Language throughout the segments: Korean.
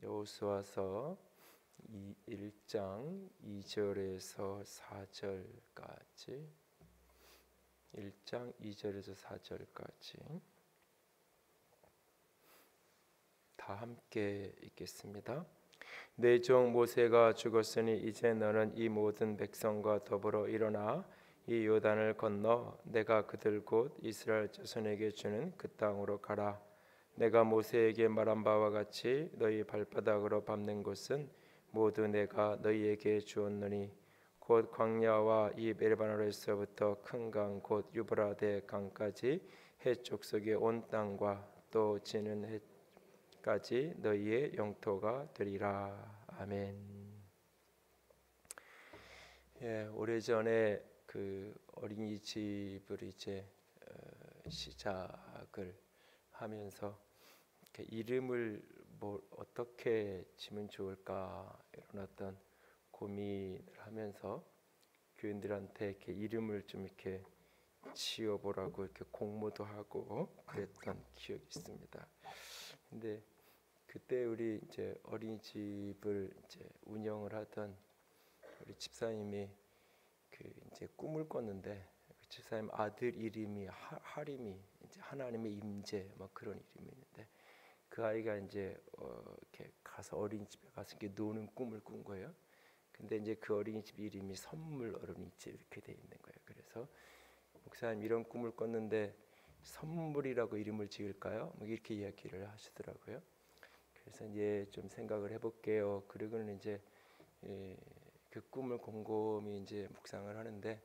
여호수아서 1장 2절에서 4절까지 1장 2절에서 4절까지 다 함께 읽겠습니다. 내 종 모세가 죽었으니 이제 너는 이 모든 백성과 더불어 일어나 이 요단을 건너 내가 그들 곧 이스라엘 자손에게 주는 그 땅으로 가라. 내가 모세에게 말한 바와 같이 너희 발바닥으로 밟는 곳은 모두 내가 너희에게 주었느니 곧 광야와 이 메르바노에서부터 큰 강 곧 유브라데 강까지 해 족속의 온 땅과 또 지는 해까지 너희의 영토가 되리라. 아멘. 오래전에 그 어린이집을 이제 시작을 하면서 이름을 뭐 어떻게 지면 좋을까 이런 어떤 고민을 하면서 교인들한테 이렇게 이름을 좀 이렇게 지어보라고 이렇게 공모도 하고 그랬던 기억이 있습니다. 근데 그때 우리 이제 어린이집을 이제 운영을 하던 우리 집사님이 그 이제 꿈을 꿨는데 그 집사님 아들 이름이 하림이 이제 하나님의 임재 뭐 그런 이름이었는데 그 아이가 이제 이렇게 가서 어린이집에 가서 이렇게 노는 꿈을 꾼 거예요. 근데 이제 그 어린이집 이름이 선물 어린이집 이렇게 돼 있는 거예요. 그래서 목사님 이런 꿈을 꿨는데 선물이라고 이름을 지을까요? 뭐 이렇게 이야기를 하시더라고요. 그래서 이제 좀 생각을 해볼게요. 그리고는 이제 그 꿈을 곰곰이 이제 묵상을 하는데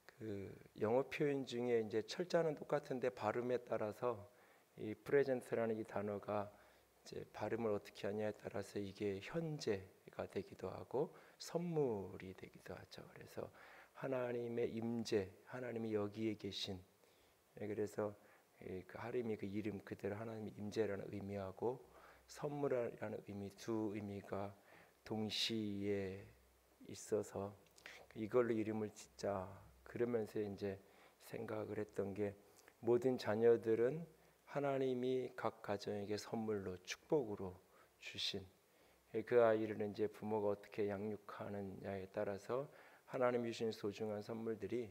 그 영어 표현 중에 이제 철자는 똑같은데 발음에 따라서 이 프레젠트라는 이 단어가 이제 발음을 어떻게 하냐에 따라서 이게 현재가 되기도 하고 선물이 되기도 하죠. 그래서 하나님의 임재, 하나님이 여기에 계신. 그래서 그 하림이 그 이름 그대로 하나님의 임재라는 의미하고 선물이라는 의미 두 의미가 동시에 있어서 이걸로 이름을 짓자. 그러면서 이제 생각을 했던 게 모든 자녀들은 하나님이 각 가정에게 선물로 축복으로 주신 그 아이를 이제 부모가 어떻게 양육하느냐에 따라서 하나님이 주신 소중한 선물들이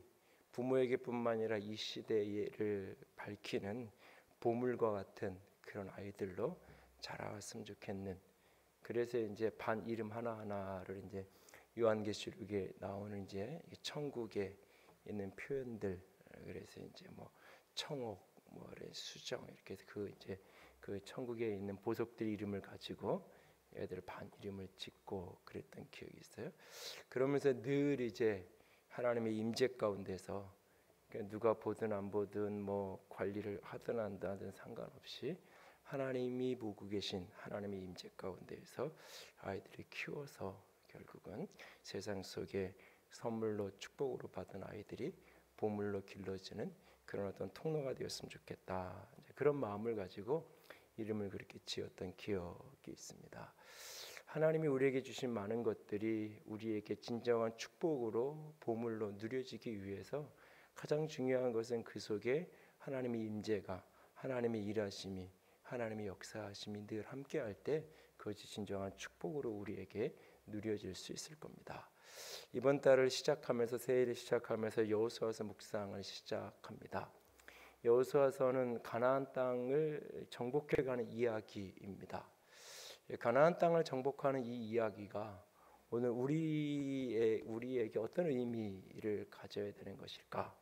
부모에게뿐만 아니라 이 시대를 밝히는 보물과 같은 그런 아이들로 자라왔으면 좋겠는. 그래서 이제 반 이름 하나하나를 이제 요한계시록에 나오는 이제 천국에 있는 표현들, 그래서 이제 뭐 청옥, 뭐 수정 이렇게 그 이제 그 천국에 있는 보석들 이름을 가지고 애들 반 이름을 짓고 그랬던 기억이 있어요. 그러면서 늘 이제 하나님의 임재 가운데서 누가 보든 안 보든 뭐 관리를 하든 안 하든 상관없이 하나님이 보고 계신 하나님의 임재 가운데에서 아이들을 키워서 결국은 세상 속에 선물로 축복으로 받은 아이들이 보물로 길러지는 그런 어떤 통로가 되었으면 좋겠다. 그런 마음을 가지고 이름을 그렇게 지었던 기억이 있습니다. 하나님이 우리에게 주신 많은 것들이 우리에게 진정한 축복으로 보물로 누려지기 위해서 가장 중요한 것은 그 속에 하나님의 임재가, 하나님의 일하심이, 하나님의 역사하심이 늘 함께할 때 그것이 진정한 축복으로 우리에게 누려질 수 있을 겁니다. 이번 달을 시작하면서 새해를 시작하면서 여호수아서 묵상을 시작합니다. 여호수아서는 가나안 땅을 정복해가는 이야기입니다. 가나안 땅을 정복하는 이 이야기가 오늘 우리에게 어떤 의미를 가져야 되는 것일까?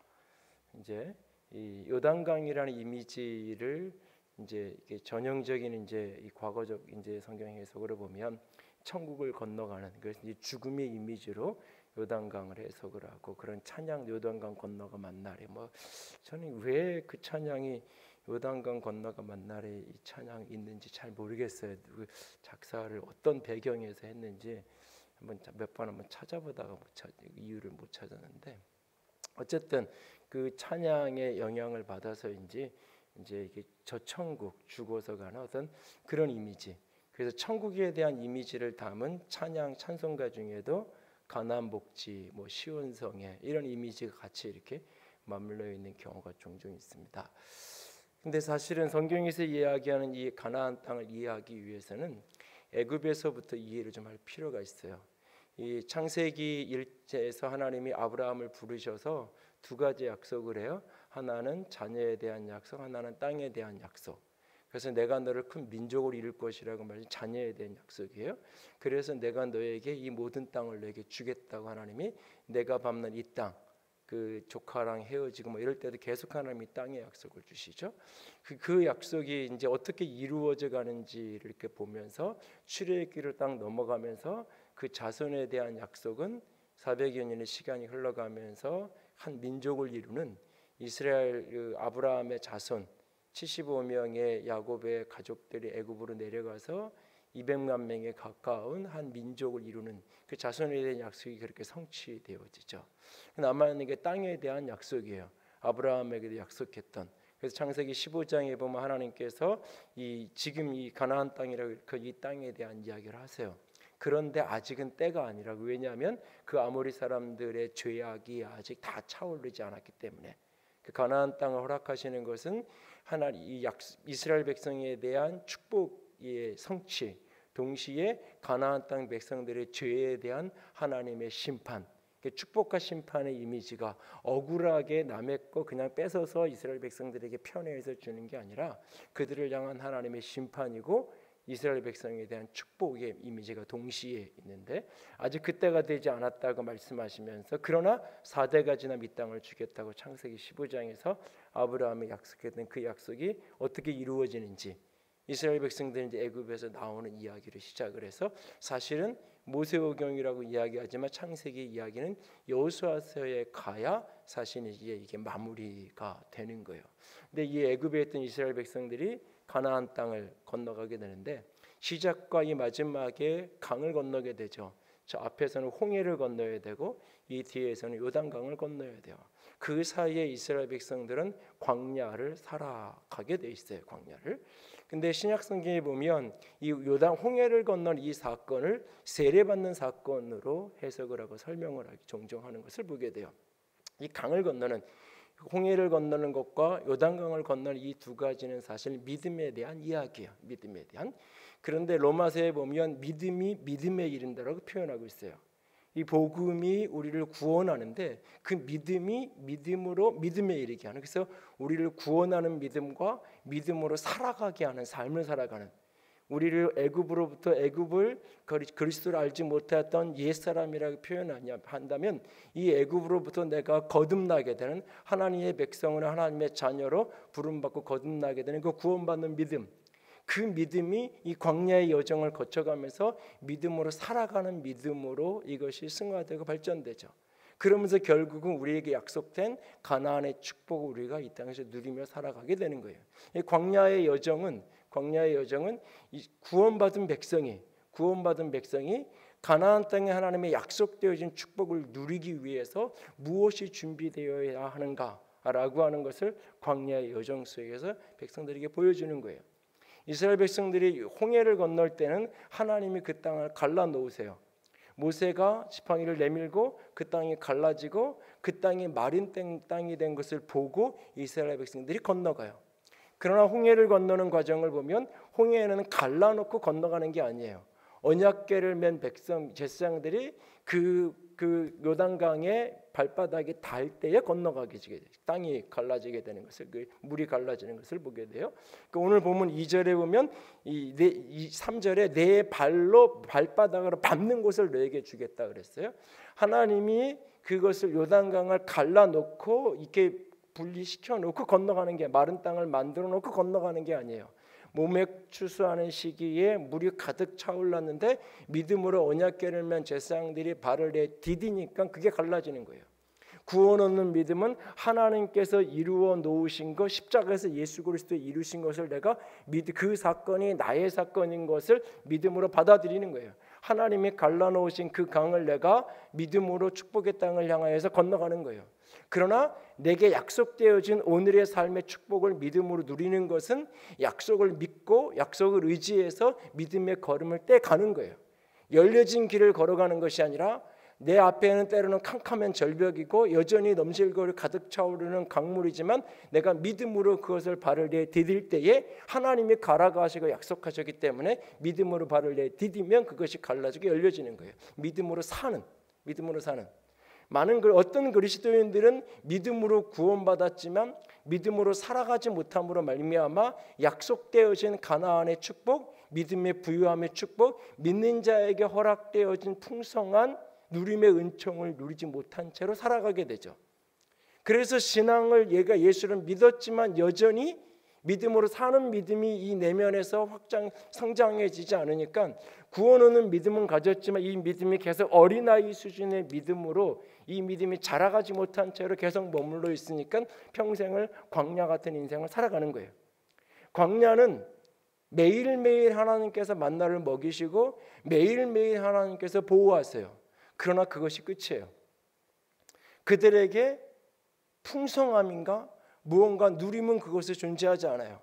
이제 이 요단강이라는 이미지를 이제 이게 전형적인 이제 이 과거적 이제 성경 해석으로 보면 천국을 건너가는, 그래서 이제 죽음의 이미지로 요단강을 해석을 하고 그런 찬양 요단강 건너가 만날에 뭐 저는 왜 그 찬양이 요단강 건너가 만날에 이 찬양이 있는지 잘 모르겠어요. 작사를 어떤 배경에서 했는지 몇 번 한번 찾아보다가 이유를 못 찾았는데 어쨌든 그 찬양의 영향을 받아서인지 이제 이게 저 천국 죽어서 가는 어떤 그런 이미지. 그래서 천국에 대한 이미지를 담은 찬양 찬송가 중에도 가나안 복지, 뭐 시온성에 이런 이미지가 같이 이렇게 맞물려 있는 경우가 종종 있습니다. 근데 사실은 성경에서 이야기하는 이 가나안 땅을 이해하기 위해서는 애굽에서부터 이해를 좀 할 필요가 있어요. 이 창세기 1장에서 하나님이 아브라함을 부르셔서 두 가지 약속을 해요. 하나는 자녀에 대한 약속, 하나는 땅에 대한 약속. 그래서 내가 너를 큰 민족을 이룰 것이라고 말하는 자녀에 대한 약속이에요. 그래서 내가 너에게 이 모든 땅을 너에게 주겠다고 하나님이 내가 밟는 이 땅, 그 조카랑 헤어지고 뭐 이럴 때도 계속 하나님이 땅의 약속을 주시죠. 그 약속이 이제 어떻게 이루어져 가는지를 이렇게 보면서 출애굽기를 딱 넘어가면서 그 자손에 대한 약속은 400여 년의 시간이 흘러가면서 한 민족을 이루는 이스라엘 아브라함의 자손 75명의 야곱의 가족들이 애굽으로 내려가서 200만 명에 가까운 한 민족을 이루는 그 자손에 대한 약속이 그렇게 성취되어지죠. 남아있는 게 땅에 대한 약속이에요. 아브라함에게도 약속했던. 그래서 창세기 15장에 보면 하나님께서 지금 이 가나안 땅이라고 이 땅에 대한 이야기를 하세요. 그런데 아직은 때가 아니라고. 왜냐하면 그 아모리 사람들의 죄악이 아직 다 차오르지 않았기 때문에. 그 가나안 땅을 허락하시는 것은 하나님 이스라엘 백성에 대한 축복의 성취, 동시에 가나안 땅 백성들의 죄에 대한 하나님의 심판, 축복과 심판의 이미지가 억울하게 남의 거 그냥 뺏어서 이스라엘 백성들에게 편애해서 주는 게 아니라 그들을 향한 하나님의 심판이고 이스라엘 백성에 대한 축복의 이미지가 동시에 있는데 아직 그때가 되지 않았다고 말씀하시면서 그러나 4대가 지나 이 땅을 주겠다고 창세기 15장에서 아브라함이 약속했던 그 약속이 어떻게 이루어지는지 이스라엘 백성들이 이제 애굽에서 나오는 이야기를 시작을 해서 사실은 모세오경이라고 이야기하지만 창세기 이야기는 여호수아서에 가야 사실 이게 마무리가 되는 거예요. 근데 이 애굽에 있던 이스라엘 백성들이 가나안 땅을 건너가게 되는데 시작과 이 마지막에 강을 건너게 되죠. 저 앞에서는 홍해를 건너야 되고 이 뒤에서는 요단강을 건너야 돼요. 그 사이에 이스라엘 백성들은 광야를 살아가게 돼 있어요. 광야를. 근데 신약 성경에 보면 이 요단 홍해를 건넌 이 사건을 세례받는 사건으로 해석을 하고 설명을 하기 종종 하는 것을 보게 돼요. 이 강을 건너는 홍해를 건너는 것과 요단강을 건너는 이 두 가지는 사실 믿음에 대한 이야기예요. 믿음에 대한. 그런데 로마서에 보면 믿음이 믿음에 이른다라고 표현하고 있어요. 이 복음이 우리를 구원하는데 그 믿음이 믿음으로 믿음에 이르게 하는, 그래서 우리를 구원하는 믿음과 믿음으로 살아가게 하는 삶을 살아가는, 우리를 애굽으로부터 애굽을 그리스도를 알지 못했던 옛사람이라고 표현한다면 이 애굽으로부터 내가 거듭나게 되는 하나님의 백성으로 하나님의 자녀로 부름받고 거듭나게 되는 그 구원받는 믿음, 그 믿음이 이 광야의 여정을 거쳐가면서 믿음으로 살아가는 믿음으로 이것이 승화되고 발전되죠. 그러면서 결국은 우리에게 약속된 가나안의 축복을 우리가 이 땅에서 누리며 살아가게 되는 거예요. 이 광야의 여정은 이 구원받은 백성이 가나안 땅에 하나님의 약속되어진 축복을 누리기 위해서 무엇이 준비되어야 하는가라고 하는 것을 광야의 여정 속에서 백성들에게 보여주는 거예요. 이스라엘 백성들이 홍해를 건널 때는 하나님이 그 땅을 갈라놓으세요. 모세가 지팡이를 내밀고 그 땅이 갈라지고 그 땅이 마른 땅이 된 것을 보고 이스라엘 백성들이 건너가요. 그러나 홍해를 건너는 과정을 보면 홍해에는 갈라놓고 건너가는 게 아니에요. 언약궤를 맨 제사장들이 그 요단강의 발바닥에 닿을 때에 건너가게 돼요. 땅이 갈라지게 되는 것을, 물이 갈라지는 것을 보게 돼요. 오늘 보면 2절에 보면 이 3절에 내 발로 발바닥으로 밟는 곳을 너에게 주겠다 그랬어요. 하나님이 그것을 요단강을 갈라놓고 이렇게 분리시켜 놓고 건너가는 게, 마른 땅을 만들어 놓고 건너가는 게 아니에요. 몸에 추수하는 시기에 물이 가득 차올랐는데 믿음으로 언약궤를 맨 제사장들이 발을 디디니까 그게 갈라지는 거예요. 구원 얻는 믿음은 하나님께서 이루어 놓으신 것, 십자가에서 예수 그리스도 이루신 것을 내가 그 사건이 나의 사건인 것을 믿음으로 받아들이는 거예요. 하나님이 갈라놓으신 그 강을 내가 믿음으로 축복의 땅을 향하여서 건너가는 거예요. 그러나 내게 약속되어진 오늘의 삶의 축복을 믿음으로 누리는 것은 약속을 믿고 약속을 의지해서 믿음의 걸음을 떼가는 거예요. 열려진 길을 걸어가는 것이 아니라 내 앞에는 때로는 캄캄한 절벽이고 여전히 넘실거리 가득 차오르는 강물이지만 내가 믿음으로 그것을 발을 내디딜 때에 하나님이 가라가시고 약속하셨기 때문에 믿음으로 발을 내디디면 그것이 갈라지고 열려지는 거예요. 믿음으로 사는 많은 어떤 그리스도인들은 믿음으로 구원받았지만 믿음으로 살아가지 못함으로 말미암아 약속되어진 가나안의 축복, 믿음의 부유함의 축복, 믿는 자에게 허락되어진 풍성한 누림의 은총을 누리지 못한 채로 살아가게 되죠. 그래서 신앙을 얘가 예수를 믿었지만 여전히 믿음으로 사는 믿음이 이 내면에서 성장해지지 않으니까 구원 얻는 믿음은 가졌지만 이 믿음이 계속 어린아이 수준의 믿음으로 이 믿음이 자라가지 못한 채로 계속 머물러 있으니까 평생을 광야 같은 인생을 살아가는 거예요. 광야는 매일매일 하나님께서 만나를 먹이시고 매일매일 하나님께서 보호하세요. 그러나 그것이 끝이에요. 그들에게 풍성함인가 무언가 누림은 그것에 존재하지 않아요.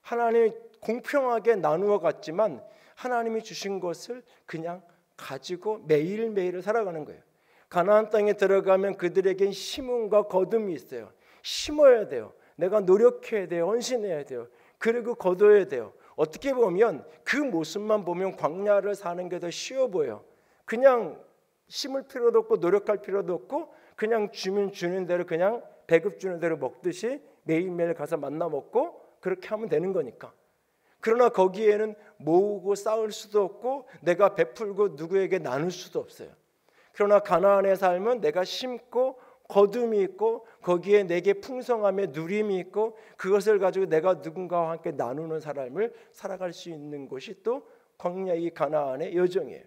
하나님이 공평하게 나누어 갔지만 하나님이 주신 것을 그냥 가지고 매일매일을 살아가는 거예요. 가나안 땅에 들어가면 그들에겐 심음과 거둠이 있어요. 심어야 돼요. 내가 노력해야 돼요. 헌신해야 돼요. 그리고 거둬야 돼요. 어떻게 보면 그 모습만 보면 광야를 사는 게 더 쉬워 보여요. 그냥 심을 필요도 없고 노력할 필요도 없고 그냥 주면 주는 대로 그냥 배급 주는 대로 먹듯이 매일매일 가서 만나 먹고 그렇게 하면 되는 거니까. 그러나 거기에는 모으고 쌓을 수도 없고 내가 베풀고 누구에게 나눌 수도 없어요. 그러나 가나안의 삶은 내가 심고 거둠이 있고 거기에 내게 풍성함의 누림이 있고 그것을 가지고 내가 누군가와 함께 나누는 삶을 살아갈 수 있는 곳이 또 광야의 가나안의 여정이에요.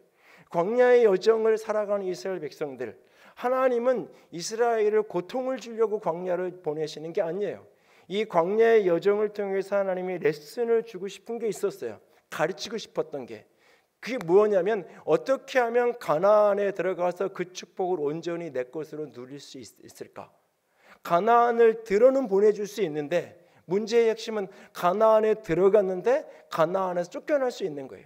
광야의 여정을 살아가는 이스라엘 백성들, 하나님은 이스라엘을 고통을 주려고 광야를 보내시는 게 아니에요. 이 광야의 여정을 통해서 하나님이 레슨을 주고 싶은 게 있었어요. 가르치고 싶었던 게. 그게 뭐냐면 어떻게 하면 가나안에 들어가서 그 축복을 온전히 내 것으로 누릴 수 있을까? 가나안을 들어는 보내줄 수 있는데 문제의 핵심은 가나안에 들어갔는데 가나안에서 쫓겨날 수 있는 거예요.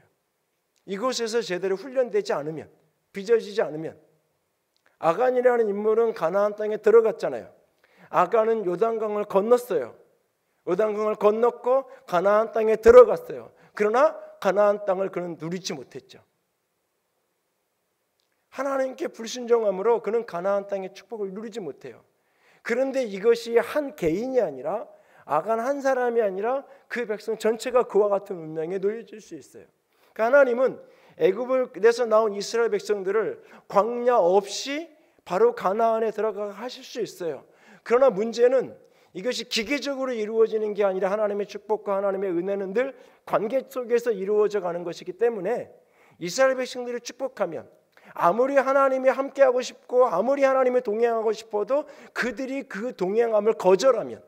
이곳에서 제대로 훈련되지 않으면, 빚어지지 않으면. 아간이라는 인물은 가나안 땅에 들어갔잖아요. 아간은 요단강을 건넜어요. 요단강을 건넜고 가나안 땅에 들어갔어요. 그러나 가나안 땅을 그는 누리지 못했죠. 하나님께 불순종함으로 그는 가나안 땅의 축복을 누리지 못해요. 그런데 이것이 한 개인이 아니라 아간 한 사람이 아니라 그 백성 전체가 그와 같은 운명에 놓여질 수 있어요. 하나님은 애굽에서 나온 이스라엘 백성들을 광야 없이 바로 가나안에 들어가 하실 수 있어요. 그러나 문제는 이것이 기계적으로 이루어지는 게 아니라 하나님의 축복과 하나님의 은혜는 늘 관계 속에서 이루어져 가는 것이기 때문에 이스라엘 백성들을 축복하면 아무리 하나님이 함께하고 싶고 아무리 하나님이 동행하고 싶어도 그들이 그 동행함을 거절하면,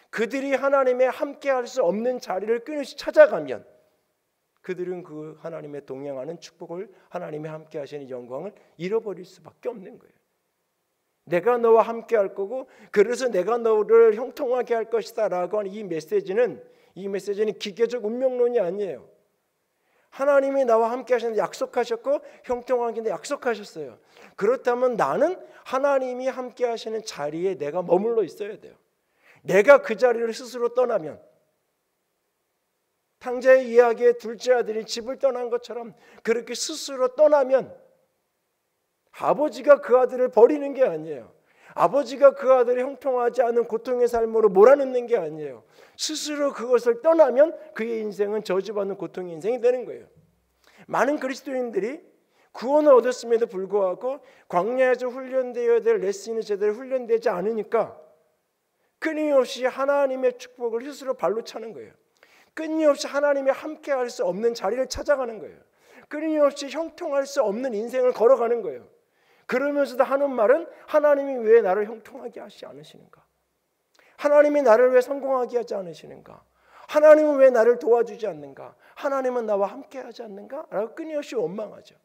그들이 하나님의 함께할 수 없는 자리를 끊임없이 찾아가면 그들은 그 하나님의 동행하는 축복을, 하나님의 함께하시는 영광을 잃어버릴 수밖에 없는 거예요. 내가 너와 함께할 거고 그래서 내가 너를 형통하게 할 것이다 라고 하는 이 메시지는 기계적 운명론이 아니에요. 하나님이 나와 함께 하시는데 약속하셨고 형통하기는 약속하셨어요. 그렇다면 나는 하나님이 함께 하시는 자리에 내가 머물러 있어야 돼요. 내가 그 자리를 스스로 떠나면, 탕자의 이야기의 둘째 아들이 집을 떠난 것처럼 그렇게 스스로 떠나면 아버지가 그 아들을 버리는 게 아니에요. 아버지가 그 아들을 형통하지 않은 고통의 삶으로 몰아넣는 게 아니에요. 스스로 그것을 떠나면 그의 인생은 저주받는 고통의 인생이 되는 거예요. 많은 그리스도인들이 구원을 얻었음에도 불구하고 광야에서 훈련되어야 될 레슨이 제대로 훈련되지 않으니까 끊임없이 하나님의 축복을 스스로 발로 차는 거예요. 끊임없이 하나님이 함께할 수 없는 자리를 찾아가는 거예요. 끊임없이 형통할 수 없는 인생을 걸어가는 거예요. 그러면서도 하는 말은 하나님이 왜 나를 형통하게 하지 않으시는가? 하나님이 나를 왜 성공하게 하지 않으시는가? 하나님은 왜 나를 도와주지 않는가? 하나님은 나와 함께하지 않는가? 라고 끊임없이 원망하죠.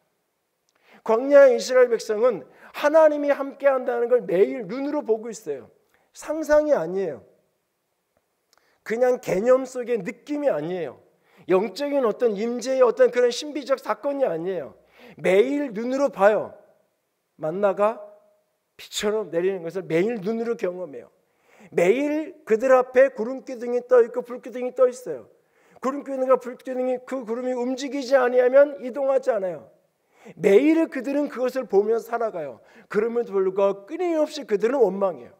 광야의 이스라엘 백성은 하나님이 함께한다는 걸 매일 눈으로 보고 있어요. 상상이 아니에요. 그냥 개념 속의 느낌이 아니에요. 영적인 어떤 임재의 어떤 그런 신비적 사건이 아니에요. 매일 눈으로 봐요. 만나가 비처럼 내리는 것을 매일 눈으로 경험해요. 매일 그들 앞에 구름기둥이 떠 있고 불기둥이 떠 있어요. 구름기둥과 불기둥이 그 구름이 움직이지 아니하면 이동하지 않아요. 매일 그들은 그것을 보며 살아가요. 그럼에도 불구하고 끊임없이 그들은 원망해요.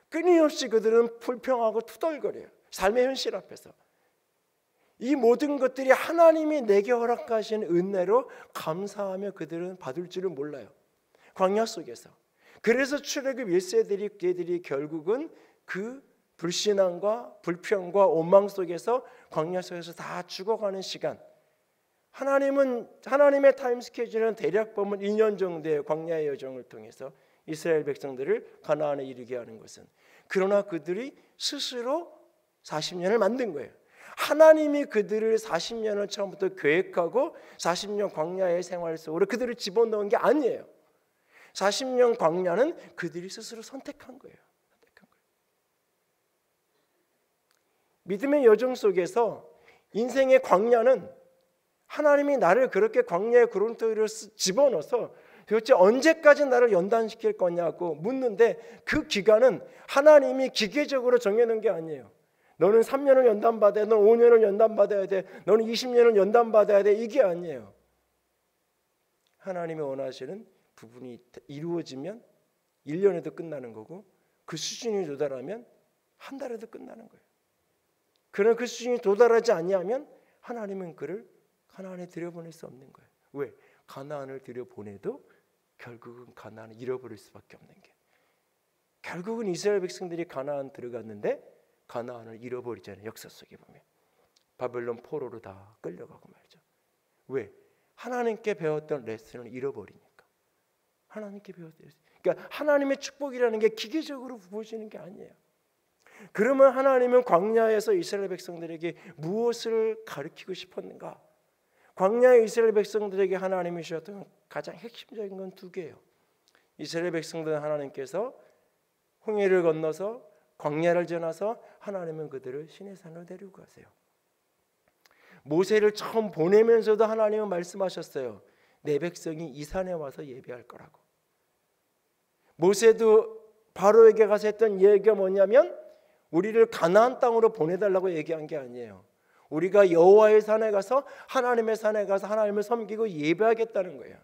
끊임없이 그들은 불평하고 투덜거려요. 삶의 현실 앞에서. 이 모든 것들이 하나님이 내게 허락하신 은혜로 감사하며 그들은 받을 줄은 몰라요. 광야 속에서. 그래서 출애굽 1세들이 걔들이 결국은 그 불신앙과 불평과 원망 속에서 광야 속에서 다 죽어가는 시간. 하나님의 타임 스케줄은 대략 보면 2년 정도의 광야의 여정을 통해서 이스라엘 백성들을 가나안에 이르게 하는 것은, 그러나 그들이 스스로 40년을 만든 거예요. 하나님이 그들을 40년을 처음부터 계획하고 40년 광야의 생활 속으로 그들을 집어넣은 게 아니에요. 40년 광야는 그들이 스스로 선택한 거예요. 믿음의 여정 속에서 인생의 광야는 하나님이 나를 그렇게 광야의 구름더기를 집어넣어서 도대체 언제까지 나를 연단시킬 거냐고 묻는데, 그 기간은 하나님이 기계적으로 정해놓은 게 아니에요. 너는 3년을 연단받아야 돼, 너는 5년을 연단받아야 돼, 너는 20년을 연단받아야 돼, 이게 아니에요. 하나님이 원하시는 부분이 이루어지면 1년에도 끝나는 거고, 그 수준이 도달하면 한 달에도 끝나는 거예요. 그러나 그 수준이 도달하지 아니하면 하나님은 그를 가나안에 들여보낼 수 없는 거예요. 왜? 가나안을 들여보내도 결국은 가나안을 잃어버릴 수밖에 없는 게, 결국은 이스라엘 백성들이 가나안 들어갔는데 가나안을 잃어버리잖아요. 역사 속에 보면 바벨론 포로로 다 끌려가고 말이죠. 왜? 하나님께 배웠던 레슨을 잃어버리니까. 하나님께 배웠던 레슨. 그러니까 하나님의 축복이라는 게 기계적으로 부어지는 게 아니에요. 그러면 하나님은 광야에서 이스라엘 백성들에게 무엇을 가르치고 싶었는가? 광야의 이스라엘 백성들에게 하나님이 주셨던 가장 핵심적인 건 두 개예요. 이스라엘 백성들은 하나님께서 홍해를 건너서 광야를 지나서 하나님은 그들을 시내산으로 데리고 가세요. 모세를 처음 보내면서도 하나님은 말씀하셨어요. 내 백성이 이 산에 와서 예배할 거라고. 모세도 바로에게 가서 했던 얘기가 뭐냐면, 우리를 가나안 땅으로 보내달라고 얘기한 게 아니에요. 우리가 여호와의 산에 가서, 하나님의 산에 가서 하나님을 섬기고 예배하겠다는 거예요.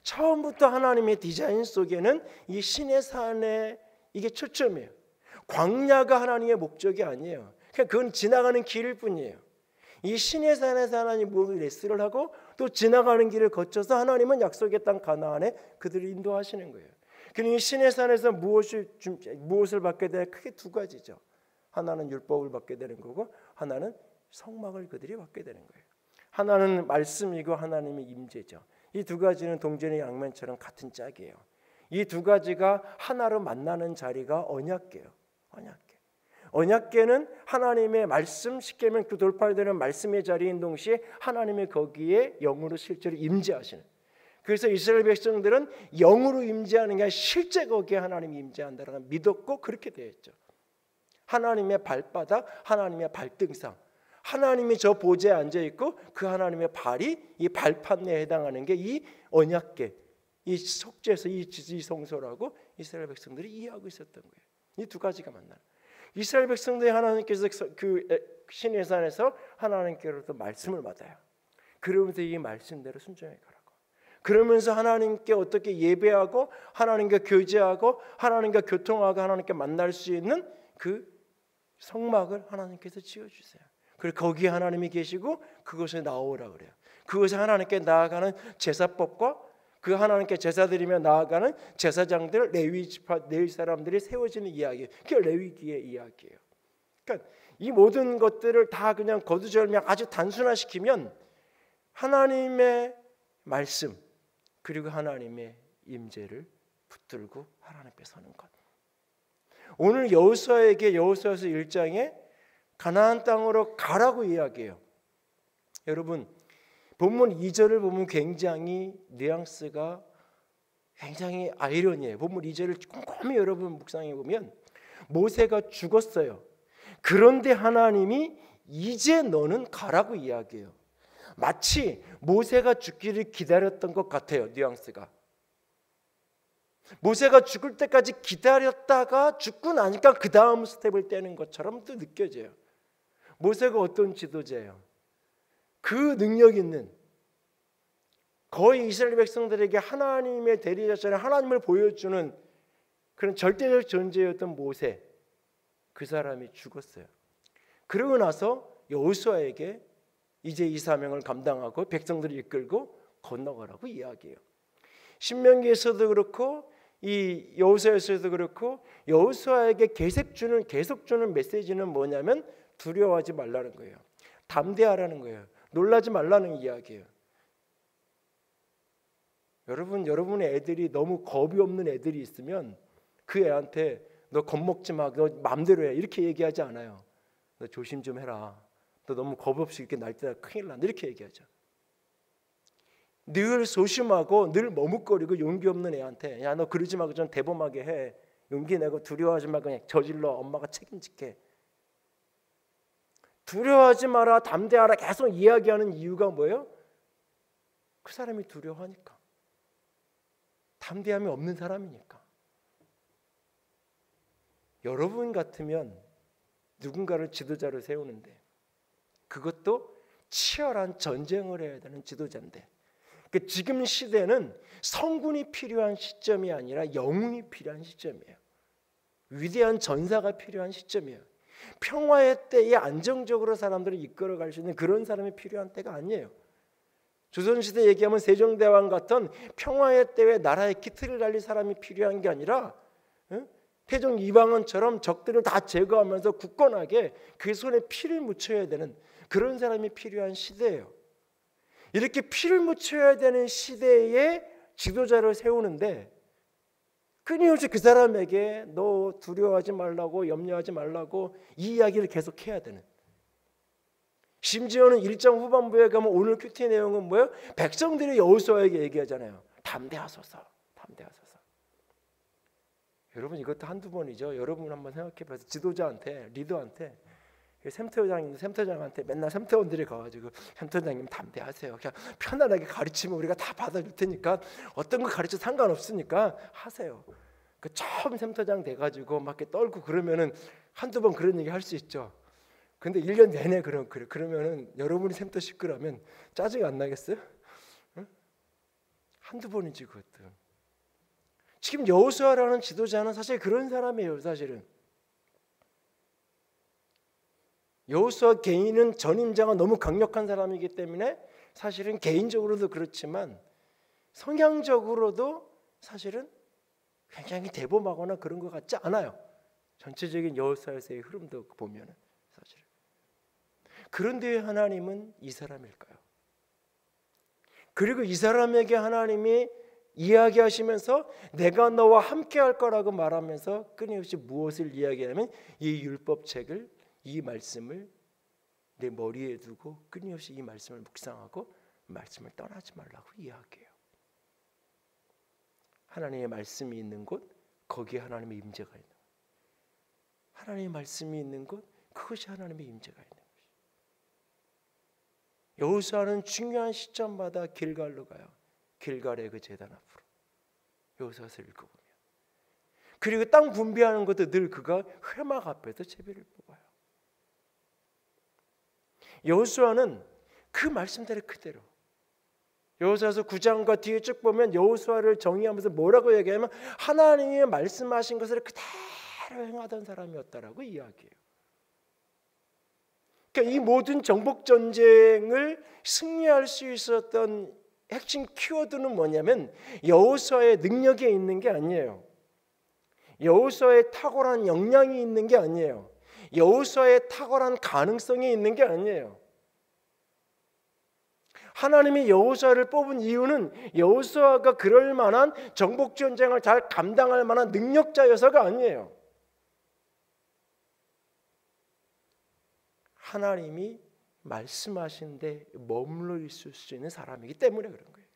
처음부터 하나님의 디자인 속에는 이 신의 산에 이게 초점이에요. 광야가 하나님의 목적이 아니에요. 그건 지나가는 길일 뿐이에요. 이 신의 산에서 하나님이 무엇을 레스를 하고 또 지나가는 길을 거쳐서 하나님은 약속의 땅 가나안에 그들을 인도하시는 거예요. 그러니 신의 산에서 무엇을 받게 되냐? 크게 두 가지죠. 하나는 율법을 받게 되는 거고, 하나는 성막을 그들이 받게 되는 거예요. 하나는 말씀이고 하나님의 임재죠. 이 두 가지는 동전의 양면처럼 같은 짝이에요. 이 두 가지가 하나로 만나는 자리가 언약궤예요. 언약궤는 하나님의 말씀, 쉽게 하면 그 돌파되는 말씀의 자리인 동시에 하나님의 거기에 영으로 실제로 임재하시는. 그래서 이스라엘 백성들은 영으로 임재하는 게 아니라 실제 거기에 하나님이 임재한다라고 믿었고 그렇게 되었죠. 하나님의 발바닥, 하나님의 발등상, 하나님이 저 보좌에 앉아 있고 그 하나님의 발이 이 발판에 해당하는 게 이 언약궤, 이 속죄소, 이 지지성소라고 이스라엘 백성들이 이해하고 있었던 거예요. 이 두 가지가 만나는. 이스라엘 백성들이 하나님께서 그 신의 산에서 하나님께로부터 말씀을 받아요. 그러면서 이 말씀대로 순종해 가라고. 그러면서 하나님께 어떻게 예배하고 하나님과 교제하고 하나님과 교통하고 하나님께 만날 수 있는 그 성막을 하나님께서 지어주세요. 그리고 거기에 하나님이 계시고 그것에 나오라 그래요. 그것에 하나님께 나아가는 제사법과 그 하나님께 제사드리며 나아가는 제사장들, 레위 사람들이 세워지는 이야기, 그게 레위기의 이야기예요. 그러니까 이 모든 것들을 다 그냥 거두절미하고 아주 단순화시키면 하나님의 말씀 그리고 하나님의 임재를 붙들고 하나님 앞에 서는 것. 오늘 여호수아에게 여호수아서 1장에 가나안 땅으로 가라고 이야기해요. 여러분 본문 2절을 보면 굉장히 뉘앙스가 굉장히 아이러니해요. 본문 2절을 꼼꼼히 여러분 묵상해 보면 모세가 죽었어요. 그런데 하나님이 이제 너는 가라고 이야기해요. 마치 모세가 죽기를 기다렸던 것 같아요. 뉘앙스가. 모세가 죽을 때까지 기다렸다가 죽고 나니까 그 다음 스텝을 떼는 것처럼 또 느껴져요. 모세가 어떤 지도자예요? 그 능력 있는, 거의 이스라엘 백성들에게 하나님의 대리자처럼 하나님을 보여주는 그런 절대적 존재였던 모세, 그 사람이 죽었어요. 그러고 나서 여호수아에게 이제 이 사명을 감당하고 백성들을 이끌고 건너가라고 이야기해요. 신명기에서도 그렇고 이 여호수아에서도 그렇고 여호수아에게 계속 주는 메시지는 뭐냐면 두려워하지 말라는 거예요. 담대하라는 거예요. 놀라지 말라는 이야기예요. 여러분의 애들이 너무 겁이 없는 애들이 있으면 그 애한테 너 겁먹지 마, 너 마음대로 해 이렇게 얘기하지 않아요. 너 조심 좀 해라. 너 너무 겁 없이 이렇게 날뛰다 큰일 난다 이렇게 얘기하죠. 늘 소심하고 늘 머뭇거리고 용기 없는 애한테 야 너 그러지 말고 좀 대범하게 해. 용기 내고 두려워하지 말고 그냥 저질러. 엄마가 책임질게. 두려워하지 마라, 담대하라 계속 이야기하는 이유가 뭐예요? 그 사람이 두려워하니까. 담대함이 없는 사람이니까. 여러분 같으면 누군가를 지도자로 세우는데 그것도 치열한 전쟁을 해야 되는 지도자인데 지금 시대는 성군이 필요한 시점이 아니라 영웅이 필요한 시점이에요. 위대한 전사가 필요한 시점이에요. 평화의 때에 안정적으로 사람들을 이끌어갈 수 있는 그런 사람이 필요한 때가 아니에요. 조선시대 얘기하면 세종대왕 같은 평화의 때에 나라의 기틀을 달릴 사람이 필요한 게 아니라 태종 이방원처럼 적들을 다 제거하면서 굳건하게 그 손에 피를 묻혀야 되는 그런 사람이 필요한 시대예요. 이렇게 피를 묻혀야 되는 시대에 지도자를 세우는데 끊임없이 그 사람에게 너 두려워하지 말라고 염려하지 말라고 이 이야기를 계속해야 되는, 심지어는 1장 후반부에 가면 오늘 큐티 내용은 뭐예요? 백성들이 여호수아에게 얘기하잖아요. 담대하소서, 담대하소서. 여러분 이것도 한두 번이죠. 여러분 한번 생각해 봐서 지도자한테, 리더한테, 샘터장한테 맨날 샘터원들이 가가지고 샘터장님 담대하세요. 그냥 편안하게 가르치면 우리가 다 받아줄 테니까 어떤 거 가르쳐 상관없으니까 하세요. 그 처음 샘터장 돼가지고 막 이렇게 떨고 그러면은 한두 번 그런 얘기 할 수 있죠. 근데 1년 내내 그러면은 여러분이 샘터 시끄러면 짜증 안 나겠어요? 응? 한두 번이지 그것도. 지금 여호수아라는 지도자는 사실 그런 사람이에요. 사실은 여호수아 개인은 전임자가 너무 강력한 사람이기 때문에 사실은 개인적으로도 그렇지만 성향적으로도 사실은 굉장히 대범하거나 그런 것 같지 않아요. 전체적인 여호수아에서의 흐름도 보면은 사실. 그런데 하나님은 이 사람일까요? 그리고 이 사람에게 하나님이 이야기하시면서 내가 너와 함께 할 거라고 말하면서 끊임없이 무엇을 이야기하냐면 이 율법책을, 이 말씀을 내 머리에 두고 끊임없이 이 말씀을 묵상하고 말씀을 떠나지 말라고 이야기해요. 하나님의 말씀이 있는 곳, 거기에 하나님의 임재가 있는 곳. 하나님의 말씀이 있는 곳, 그것이 하나님의 임재가 있는 곳이에요. 여호수아는 중요한 시점마다 길갈로 가요. 길갈의 그 제단 앞으로. 여호수아서 읽어보면. 그리고 땅 분배하는 것도 늘 그가 회막 앞에서 제비를 뽑아요. 여호수아는 그 말씀대로 그대로. 여호수아서 9장과 뒤에 쭉 보면 여호수아를 정의하면서 뭐라고 얘기하면 하나님이 말씀하신 것을 그대로 행하던 사람이었다라고 이야기해요. 그러니까 이 모든 정복 전쟁을 승리할 수 있었던 핵심 키워드는 뭐냐면 여호수아의 능력에 있는 게 아니에요. 여호수아의 탁월한 역량이 있는 게 아니에요. 여호수아의 탁월한 가능성이 있는 게 아니에요. 하나님이 여호수아를 뽑은 이유는 여호수아가 그럴 만한 정복 전쟁을 잘 감당할 만한 능력자여서가 아니에요. 하나님이 말씀하신 데 머물러 있을 수 있는 사람이기 때문에 그런 거예요.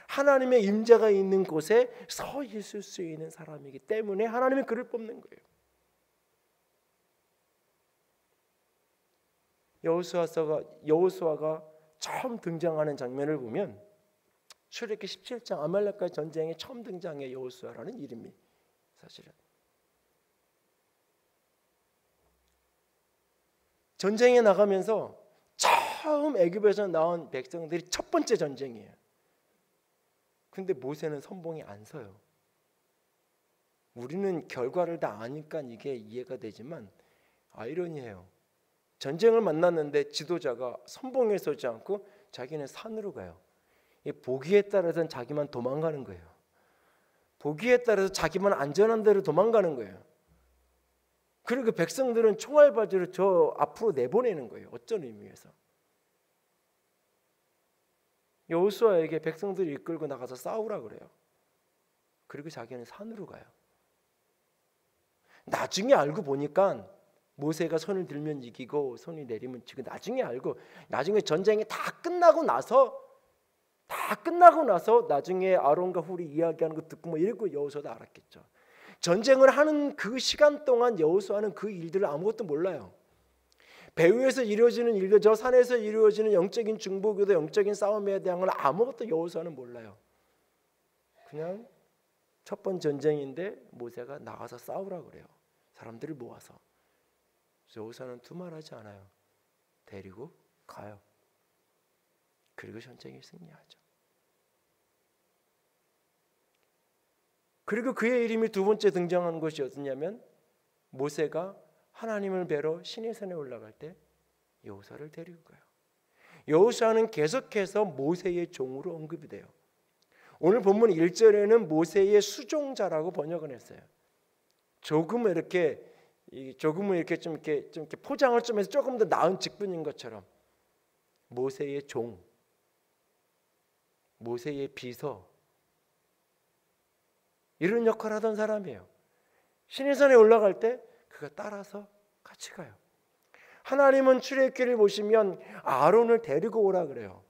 하나님의 임재가 있는 곳에 서 있을 수 있는 사람이기 때문에 하나님이 그를 뽑는 거예요. 여호수아가 처음 등장하는 장면을 보면 출애굽기 17장 아말렉과의 전쟁에 처음 등장해 여호수아라는 이름이 사실은 전쟁에 나가면서 처음 애굽에서 나온 백성들이 첫 번째 전쟁이에요. 근데 모세는 선봉에 안 서요. 우리는 결과를 다 아니까 이게 이해가 되지만 아이러니해요. 전쟁을 만났는데 지도자가 선봉에 서지 않고 자기는 산으로 가요. 보기에 따라서는 자기만 도망가는 거예요. 보기에 따라서 자기만 안전한 데로 도망가는 거예요. 그리고 백성들은 총알바지로 저 앞으로 내보내는 거예요. 어떤 의미에서. 여호수아에게 백성들이 이끌고 나가서 싸우라 그래요. 그리고 자기는 산으로 가요. 나중에 알고 보니까 모세가 손을 들면 이기고 손이 내리면 지고 나중에 알고 나중에 전쟁이 다 끝나고 나서 나중에 아론과 훌이 이야기하는 거 듣고 뭐 이러고 여호수아도 알았겠죠. 전쟁을 하는 그 시간 동안 여호수아는 그 일들을 아무것도 몰라요. 배후에서 이루어지는 일들, 저 산에서 이루어지는 영적인 중보기도 영적인 싸움에 대한 걸 아무것도 여호수아는 몰라요. 그냥 첫 번째 전쟁인데 모세가 나가서 싸우라 그래요. 사람들을 모아서. 여호수아는 두말하지 않아요. 데리고 가요. 그리고 전쟁에 승리하죠. 그리고 그의 이름이 두 번째 등장하는 것이 어디냐면 모세가 하나님을 뵈러 시내산에 올라갈 때 여호수아를 데리고 가요. 여호수아는 계속해서 모세의 종으로 언급이 돼요. 오늘 본문 1절에는 모세의 수종자라고 번역을 했어요. 조금은 이렇게 좀 이렇게 포장을 좀 해서 조금 더 나은 직분인 것처럼 모세의 종, 모세의 비서 이런 역할을 하던 사람이에요. 시내산에 올라갈 때 그가 따라서 같이 가요. 하나님은 출애굽기를 보시면 아론을 데리고 오라 그래요.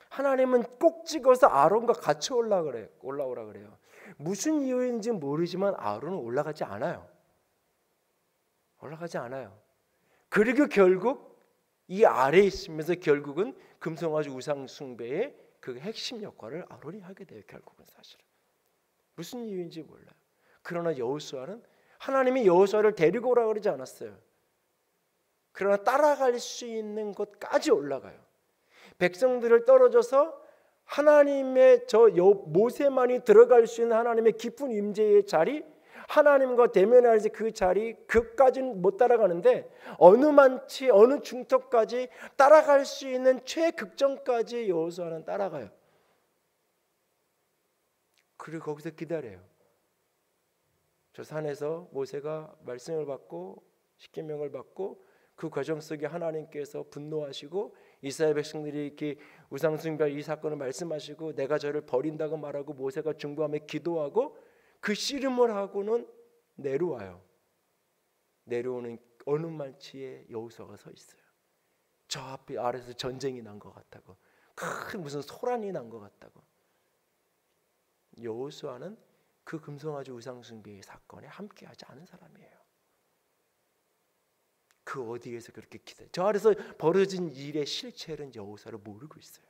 하나님은 꼭 찍어서 아론과 같이 올라오라 그래요. 무슨 이유인지 모르지만 아론은 올라가지 않아요. 그리고 결국 이 아래에 있으면서 결국은 금송아지 우상 숭배의 그 핵심 역할을 아론이 하게 돼요. 결국은 사실은 무슨 이유인지 몰라요. 그러나 여호수아는 하나님이 여호수아를 데리고 오라 그러지 않았어요. 그러나 따라갈 수 있는 곳까지 올라가요. 백성들을 떨어져서 하나님의 모세만이 들어갈 수 있는 하나님의 깊은 임재의 자리, 하나님과 대면할 그 자리, 그까지는 못 따라가는데 어느 중턱까지 따라갈 수 있는 최극점까지 여호수아는 따라가요. 그리고 거기서 기다려요. 저 산에서 모세가 말씀을 받고 십계명을 받고 그 과정 속에 하나님께서 분노하시고 이스라엘 백성들이 이렇게 우상 숭배 이 사건을 말씀하시고 내가 저를 버린다고 말하고 모세가 중보하며 기도하고 그 씨름을 하고는 내려와요. 내려오는 어느 만치에 여호수아가 서 있어요. 저 앞에 아래서 전쟁이 난 것 같다고, 큰 무슨 소란이 난 것 같다고. 여호수아는 그 금송아지 우상 숭배의 사건에 함께하지 않은 사람이에요. 그 어디에서 그렇게 기대? 저 아래서 벌어진 일의 실체는 여호수아를 모르고 있어요.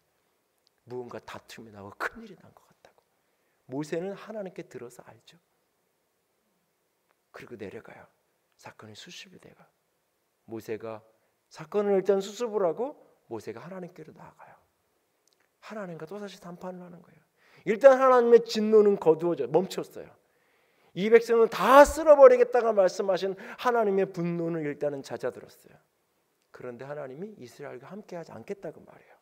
무언가 다툼이 나고 큰 일이 난 것 같다고. 모세는 하나님께 들어서 알죠. 그리고 내려가요. 사건이 수습이 돼요. 모세가 사건을 일단 수습을 하고 모세가 하나님께로 나아가요. 하나님과 또다시 담판을 하는 거예요. 일단 하나님의 진노는 거두어져 멈췄어요. 이 백성은 다 쓸어버리겠다가 말씀하신 하나님의 분노는 일단은 잦아들었어요. 그런데 하나님이 이스라엘과 함께하지 않겠다고 말해요.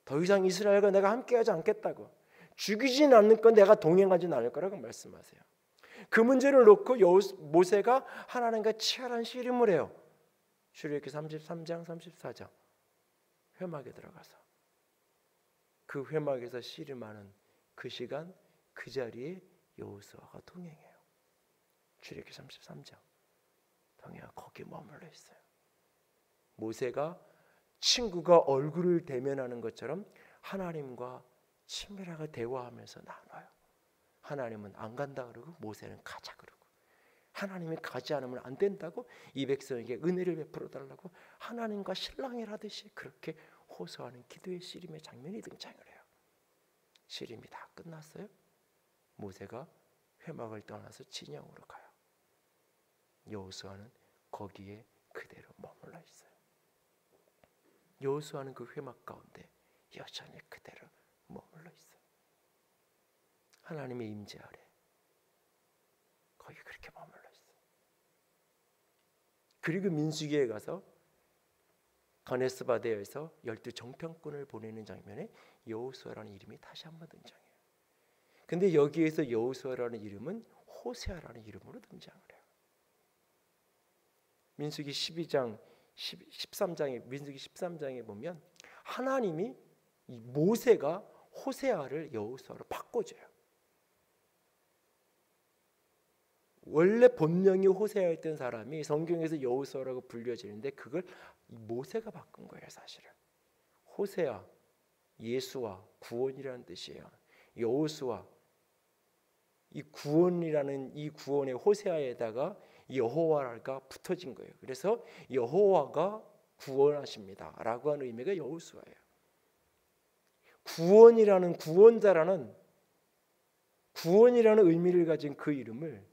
더 이상 이스라엘과 내가 함께하지 않겠다고, 죽이진 않을 건 내가 동행하진 않을 거라고 말씀하세요. 그 문제를 놓고 모세가 하나님과 치열한 씨름을 해요. 출애굽기 33장 34장 회막에 들어가서 그 회막에서 씨름하는 그 시간 그 자리에 여호수아가 동행해요. 출애굽기 33장 동행하고 거기에 머물러 있어요. 모세가 친구가 얼굴을 대면하는 것처럼 하나님과 친밀하게 대화하면서 나눠요. 하나님은 안 간다 그러고 모세는 가자 그러고, 하나님이 가지 않으면 안 된다고 이 백성에게 은혜를 베풀어 달라고 하나님과 실랑이를 하듯이 그렇게 호소하는 기도의 씨름의 장면이 등장을 해요. 씨름이 다 끝났어요. 모세가 회막을 떠나서 진영으로 가요. 여호수아는 거기에 그대로 머물러 있어요. 여호수아는 그 회막 가운데 여전히 그대로 머물러 있어요. 하나님의 임재 아래 거기 그렇게 머물러 있어요. 그리고 민수기에 가서 가데스 바네아에서 12 정탐꾼을 보내는 장면에 여호수아라는 이름이 다시 한번 등장해요. 근데 여기에서 여호수아라는 이름은 호세아라는 이름으로 등장을 해요. 민수기 12장 13장에 민수기 13장에 보면 하나님이 이 모세가 호세아를 여호수아로 바꿔줘요. 원래 본명이 호세아였던 사람이 성경에서 여호수아라고 불려지는데 그걸 모세가 바꾼 거예요. 사실은 호세아, 예수와 구원이라는 뜻이에요. 여호수아, 이 구원이라는 이 구원의 호세아에다가 여호와가 붙어진 거예요. 그래서 여호와가 구원하십니다 라고 하는 의미가 여호수아예요. 구원이라는 구원자라는 구원이라는 의미를 가진 그 이름을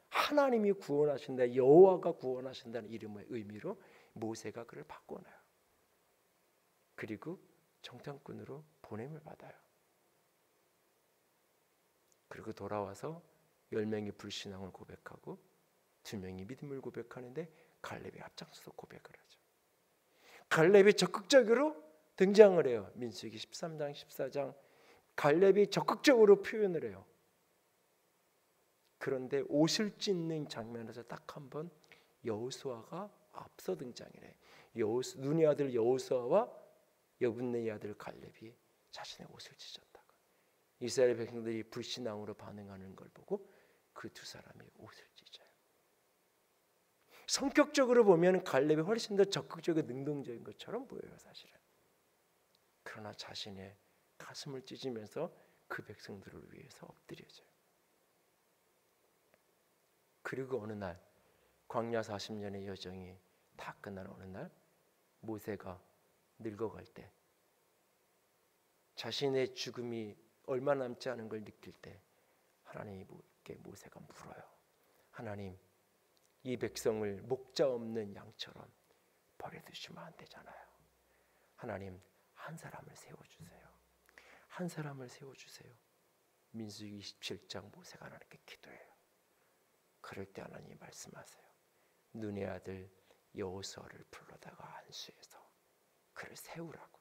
하나님이 구원하신다, 여호와가 구원하신다는 이름의 의미로 모세가 그를 바꿔놔요. 그리고 정탐꾼으로 보냄을 받아요. 그리고 돌아와서 10명이 불신앙을 고백하고 2명이 믿음을 고백하는데 갈렙이 앞장서서 고백을 하죠. 갈렙이 적극적으로 등장을 해요. 민수기 13장 14장 갈렙이 적극적으로 표현을 해요. 그런데 옷을 찢는 장면에서 딱 한 번 여호수아가 앞서 등장을 해요. 눈의 아들 여호수아와 여분네의 아들 갈렙이 자신의 옷을 찢었다고. 이스라엘 백성들이 불신앙으로 반응하는 걸 보고 그 두 사람이 옷을 찢어요. 성격적으로 보면 갈렙이 훨씬 더 적극적이고 능동적인 것처럼 보여요. 사실은. 그러나 자신의 가슴을 찢으면서 그 백성들을 위해서 엎드려져요. 그리고 어느 날 광야 40년의 여정이 다 끝난 어느 날 모세가 늙어갈 때 자신의 죽음이 얼마 남지 않은 걸 느낄 때 하나님께 모세가 물어요. 하나님, 이 백성을 목자 없는 양처럼 버려두시면 안 되잖아요. 하나님, 한 사람을 세워주세요. 한 사람을 세워주세요. 민수기 27장 모세가 하나님께 기도해요. 그럴 때 하나님이 말씀하세요. 눈의 아들 여호수아를 불러다가 안수해서 그를 세우라고.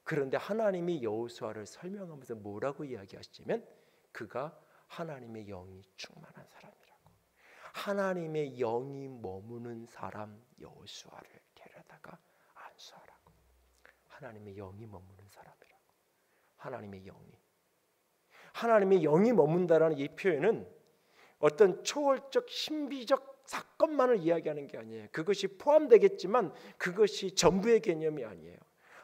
그런데 하나님이 여호수아를 설명하면서 뭐라고 이야기하시냐면 그가 하나님의 영이 충만한 사람이라고. 하나님의 영이 머무는 사람 여호수아를 데려다가 안수하라고. 하나님의 영이 머무는 사람이라고. 하나님의 영이 머문다라는 이 표현은 어떤 초월적 신비적 사건만을 이야기하는 게 아니에요. 그것이 포함되겠지만 그것이 전부의 개념이 아니에요.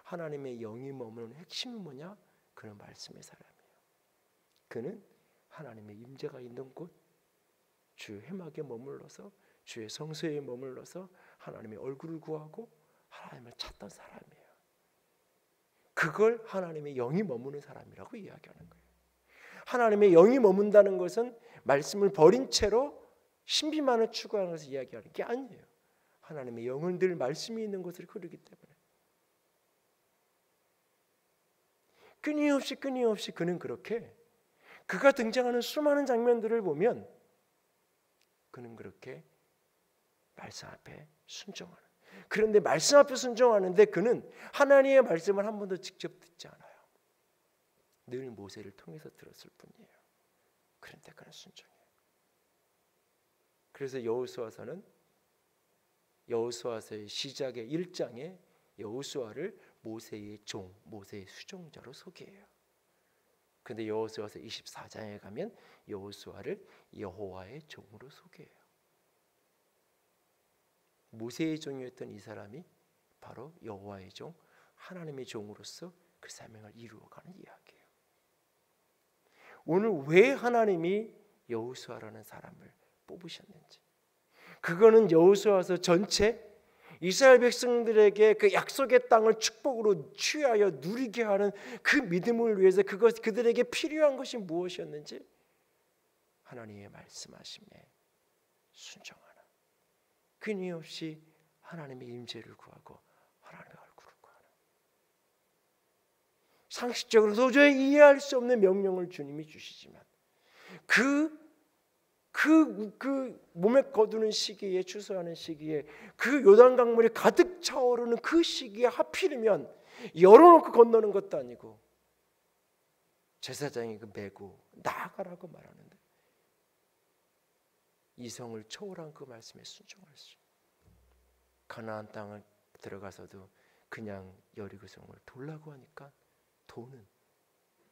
하나님의 영이 머무는 핵심은 뭐냐? 그는 말씀의 사람이에요. 그는 하나님의 임재가 있는 곳, 주의 회막에 머물러서 주의 성소에 머물러서 하나님의 얼굴을 구하고 하나님을 찾던 사람이에요. 그걸 하나님의 영이 머무는 사람이라고 이야기하는 거예요. 하나님의 영이 머문다는 것은 말씀을 버린 채로 신비만을 추구하는 것을 이야기하는 게 아니에요. 하나님의 영은 늘 말씀이 있는 곳을 흐르기 때문에 끊임없이 그는 그렇게 그가 등장하는 수많은 장면들을 보면 그는 그렇게 말씀 앞에 순종하는. 그런데 말씀 앞에 순종하는데 그는 하나님의 말씀을 한 번도 직접 듣지 않아요. 늘 모세를 통해서 들었을 뿐이에요. 그런데 그는 순종해요. 그래서 여호수아서는 여호수아서의 시작의 1장에 여호수아를 모세의 종, 모세의 수종자로 소개해요. 근데 여호수아서 24장에 가면 여호수아를 여호와의 종으로 소개해요. 모세의 종이었던 이 사람이 바로 여호와의 종, 하나님의 종으로서 그 사명을 이루어가는 이야기예요. 오늘 왜 하나님이 여호수아라는 사람을 뽑으셨는지, 그거는 여호수아서 전체 이스라엘 백성들에게 그 약속의 땅을 축복으로 취하여 누리게 하는 그 믿음을 위해서 그들에게 필요한 것이 무엇이었는지 하나님의 말씀하심에 순종하는, 끊임없이 하나님의 임재를 구하고 하나님의 얼굴을 구하는, 상식적으로 도저히 이해할 수 없는 명령을 주님이 주시지만 그 몸에 거두는 시기에, 추수하는 시기에, 그 요단 강물이 가득 차오르는 그 시기에 하필이면 열어놓고 건너는 것도 아니고 제사장이 그 메고 나아가라고 말하는데 이성을 초월한 그 말씀에 순종할 수, 가나안 땅을 들어가서도 그냥 여리고 성을 돌라고 하니까 도는,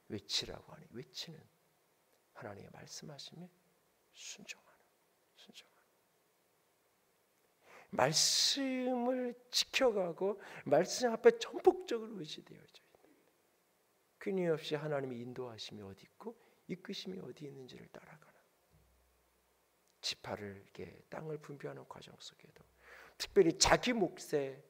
외치라고 하니 외치는, 하나님의 말씀하심에 순종하는. 말씀을 지켜가고 말씀 앞에 전폭적으로 의지되어져 있는, 끊임없이 하나님의 인도하심이 어디 있고 이끄심이 어디 있는지를 따라가는, 지파를 이렇게 땅을 분배하는 과정 속에도 특별히 자기 몫에,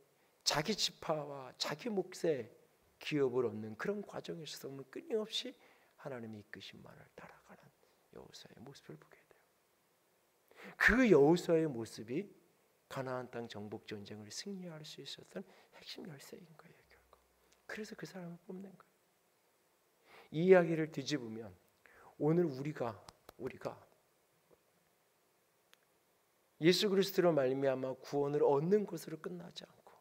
자기 지파와 자기 몫에 기업을 얻는 그런 과정에 있어서는 끊임없이 하나님의 이끄심만을 따라가는 여호수아의 모습을 보게 돼요. 그 여호수아의 모습이 가나안 땅 정복 전쟁을 승리할 수 있었던 핵심 열쇠인 거예요, 결국. 그래서 그 사람을 뽑는 거예요. 이 이야기를 뒤집으면 오늘 우리가 예수 그리스도로 말미암아 구원을 얻는 것으로 끝나지 않고,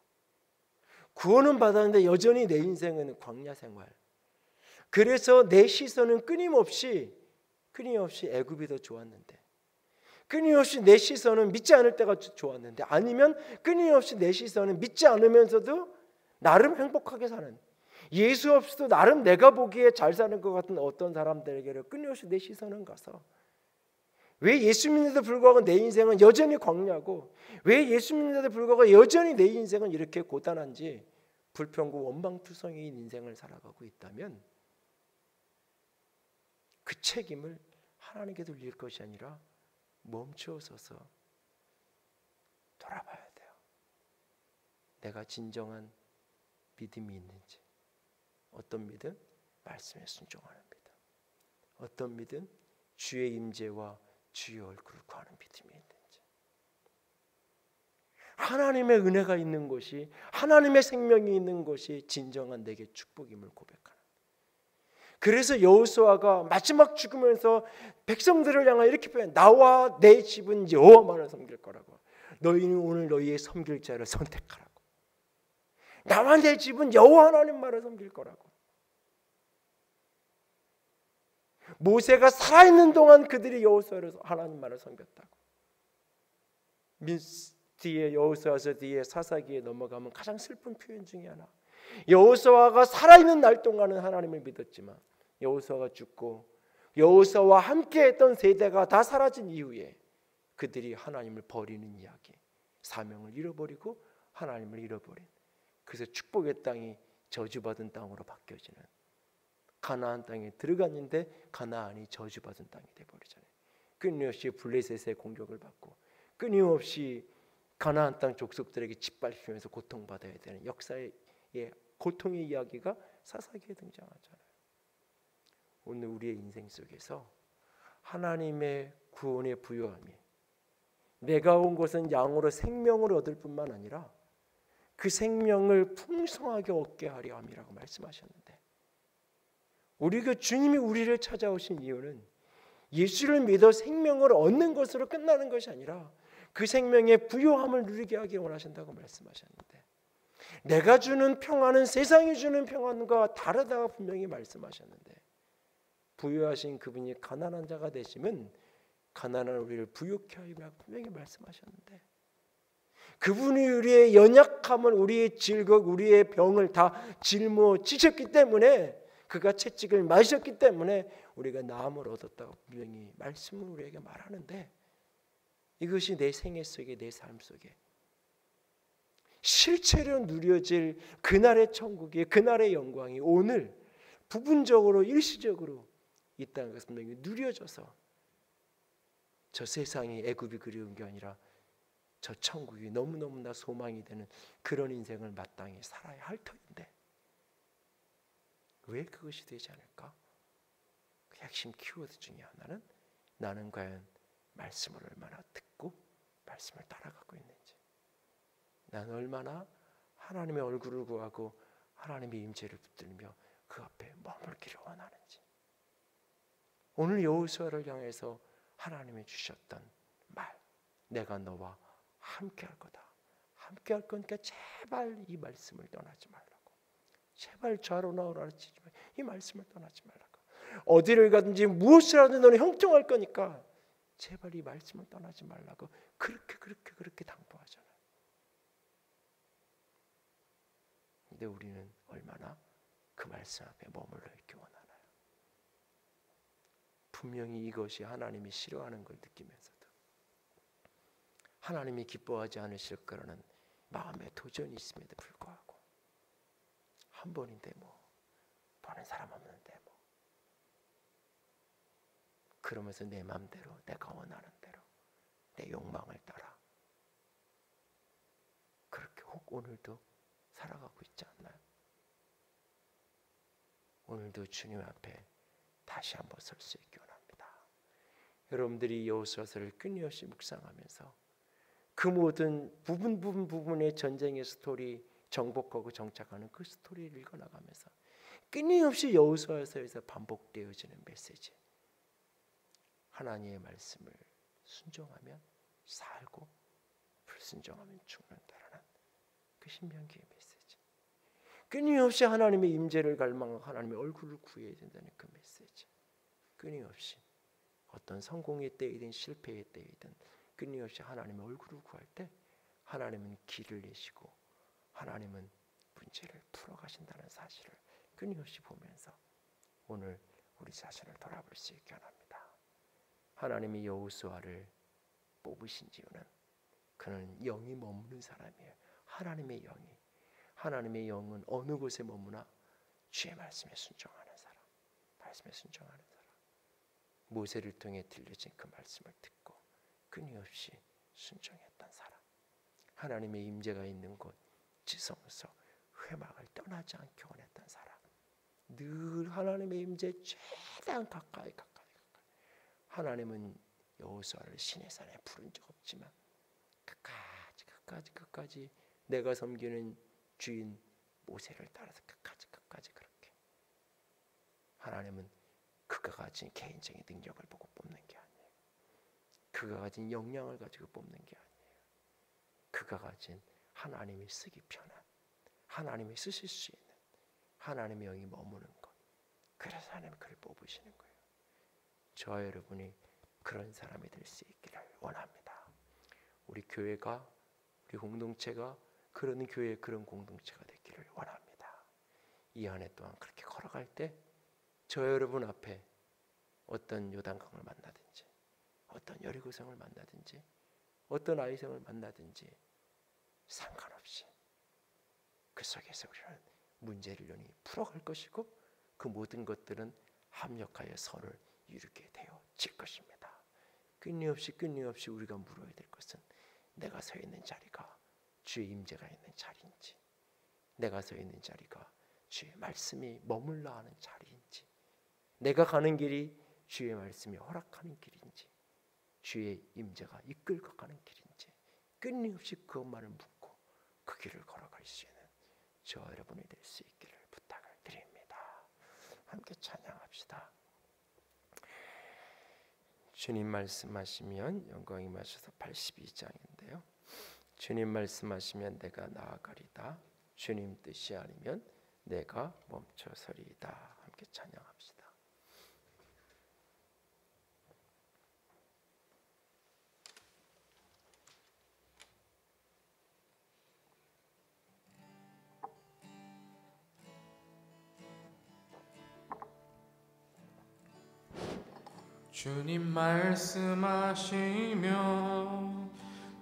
구원은 받았는데 여전히 내 인생은 광야 생활. 그래서 내 시선은 끊임없이 애굽이 더 좋았는데, 끊임없이 내 시선은 믿지 않을 때가 좋았는데, 아니면 끊임없이 내 시선은 믿지 않으면서도 나름 행복하게 사는, 예수 없이도 나름 내가 보기에 잘 사는 것 같은 어떤 사람들에게로 끊임없이 내 시선은 가서, 왜 예수 믿는데도 불구하고 내 인생은 여전히 광야고, 왜 예수 믿는데도 불구하고 여전히 내 인생은 이렇게 고단한지, 불평고 원망투성이인 인생을 살아가고 있다면 그 책임을 하나님께 돌릴 것이 아니라 멈추어서서 돌아봐야 돼요. 내가 진정한 믿음이 있는지. 어떤 믿음? 말씀에 순종하는 믿음. 어떤 믿음? 주의 임재와 주의 얼굴을 구하는 믿음이 있는지. 하나님의 은혜가 있는 것이, 하나님의 생명이 있는 것이 진정한 내게 축복임을 고백하는. 그래서 여호수아가 마지막 죽으면서 백성들을 향하여 이렇게 표현, 나와 내 집은 여호와만을 섬길 거라고. 너희는 오늘 너희의 섬길 자를 선택하라고. 나와 내 집은 여호와 하나님만을 섬길 거라고. 모세가 살아있는 동안 그들이 여호수아를 하나님만을 섬겼다고. 뒤에 여호수아서 뒤에 사사기에 넘어가면 가장 슬픈 표현 중에 하나. 여호수아가 살아있는 날 동안은 하나님을 믿었지만 여호수아가 죽고 여호수아와 함께했던 세대가 다 사라진 이후에 그들이 하나님을 버리는 이야기, 사명을 잃어버리고 하나님을 잃어버린, 그래서 축복의 땅이 저주받은 땅으로 바뀌어지는, 가나안 땅에 들어갔는데 가나안이 저주받은 땅이 돼버리잖아요. 끊임없이 블레셋의 공격을 받고 끊임없이 가나안 땅 족속들에게 짓밟히면서 고통받아야 되는 역사의 고통의 이야기가 사사기에 등장하잖아요. 오늘 우리의 인생 속에서 하나님의 구원의 부요함이, 내가 온 것은 양으로 생명을 얻을 뿐만 아니라 그 생명을 풍성하게 얻게 하려 함이라고 말씀하셨는데, 우리가 주님이 우리를 찾아오신 이유는 예수를 믿어 생명을 얻는 것으로 끝나는 것이 아니라 그 생명의 부요함을 누리게 하기 원하신다고 말씀하셨는데, 내가 주는 평안은 세상이 주는 평안과 다르다고 분명히 말씀하셨는데, 부요하신 그분이 가난한 자가 되시면 가난한 우리를 부요케 하리라고 분명히 말씀하셨는데, 그분이 우리의 연약함을, 우리의 질곡, 우리의 병을 다 짊어지셨기 때문에, 그가 채찍을 맞으셨기 때문에 우리가 나음을 얻었다고 분명히 말씀을 우리에게 말하는데, 이것이 내 생애 속에, 내 삶 속에 실체로 누려질 그날의 천국이, 그날의 영광이 오늘 부분적으로 일시적으로 있다는 것을 분명히 누려져서 저 세상이 애굽이 그리운 게 아니라 저 천국이 너무너무나 소망이 되는 그런 인생을 마땅히 살아야 할 터인데 왜 그것이 되지 않을까? 그 핵심 키워드 중에 하나는 나는 과연 말씀을 얼마나 듣고 말씀을 따라가고 있는지, 나는 얼마나 하나님의 얼굴을 구하고 하나님의 임재를 붙들며 그 앞에 머물기를 원하는지. 오늘 여호수아를 향해서 하나님이 주셨던 말, 내가 너와 함께 할 거다. 함께 할 거니까 제발 이 말씀을 떠나지 말라고. 제발 좌로 나오라 치지만 이 말씀을 떠나지 말라고. 어디를 가든지 무엇을 하든 너는 형통할 거니까 제발 이 말씀을 떠나지 말라고 그렇게 당부하잖아요. 근데 우리는 얼마나 그 말씀 앞에 머물러 있기 원하나요? 분명히 이것이 하나님이 싫어하는 걸 느끼면서도 하나님이 기뻐하지 않으실 거라는 마음의 도전이 있음에도 불구하고 한 번인데 뭐 보는 사람 없는데 뭐 그러면서 내 마음대로 내가 원하는 대로 내 욕망을 따라 그렇게 혹 오늘도 살아가고 있지 않나요? 오늘도 주님 앞에 다시 한번 설 수 있기 원합니다. 여러분들이 여호수아서를 끊임없이 묵상하면서 그 모든 부분의 전쟁의 스토리, 정복하고 정착하는 그 스토리를 읽어나가면서 끊임없이 여호수아서에서 반복되어지는 메시지, 하나님의 말씀을 순종하면 살고 불순종하면 죽는다라는 그 신명기의 메시지, 끊임없이 하나님의 임재를 갈망하고 하나님의 얼굴을 구해야 된다는 그 메시지, 끊임없이 어떤 성공의 때이든 실패의 때이든 끊임없이 하나님의 얼굴을 구할 때 하나님은 길을 내시고 하나님은 문제를 풀어가신다는 사실을 끊임없이 보면서 오늘 우리 자신을 돌아볼 수 있게 합니다. 하나님이 여호수아를 뽑으신 이유는 그는 영이 머무는 사람이에요. 하나님의 영이, 하나님의 영은 어느 곳에 머무나 주의 말씀에 순종하는 사람, 말씀에 순종하는 사람, 모세를 통해 들려진 그 말씀을 듣고 끊임없이 순종했던 사람, 하나님의 임재가 있는 곳 지성소 회막을 떠나지 않게 원했던 사람, 늘 하나님의 임재 최대한 가까이 하나님은 여호수아를 시내산에 부른 적 없지만 끝까지 내가 섬기는 주인 모세를 따라서 끝까지 그렇게 하나님은 그가 가진 개인적인 능력을 보고 뽑는 게 아니에요. 그가 가진 역량을 가지고 뽑는 게 아니에요. 그가 가진 하나님이 쓰기 편한, 하나님이 쓰실 수 있는 하나님의 영이 머무는 것, 그래서 하나님은 그를 뽑으시는 거예요. 저와 여러분이 그런 사람이 될 수 있기를 원합니다. 우리 교회가, 우리 공동체가 그런 교회, 그런 공동체가 되기를 원합니다. 이 한 해 동안 그렇게 걸어갈 때 저 여러분 앞에 어떤 요단강을 만나든지, 어떤 여리고성을 만나든지, 어떤 아이성을 만나든지 상관없이 그 속에서 우리는 문제를 연히 풀어갈 것이고 그 모든 것들은 합력하여 선을 이루게 되어질 것입니다. 끊임없이 우리가 물어야 될 것은 내가 서 있는 자리가 주의 임재가 있는 자리인지, 내가 서 있는 자리가 주의 말씀이 머물러 하는 자리인지, 내가 가는 길이 주의 말씀이 허락하는 길인지, 주의 임재가 이끌고 가는 길인지 끊임없이 그것만을 묻고 그 길을 걸어갈 수 있는 저와 여러분이 될 수 있기를 부탁을 드립니다. 함께 찬양합시다. 주님 말씀하시면 영광이 마셔서 82장인데요. 주님 말씀하시면 내가 나아가리다. 주님 뜻이 아니면 내가 멈춰서리이다. 함께 찬양합시다. 주님 말씀하시면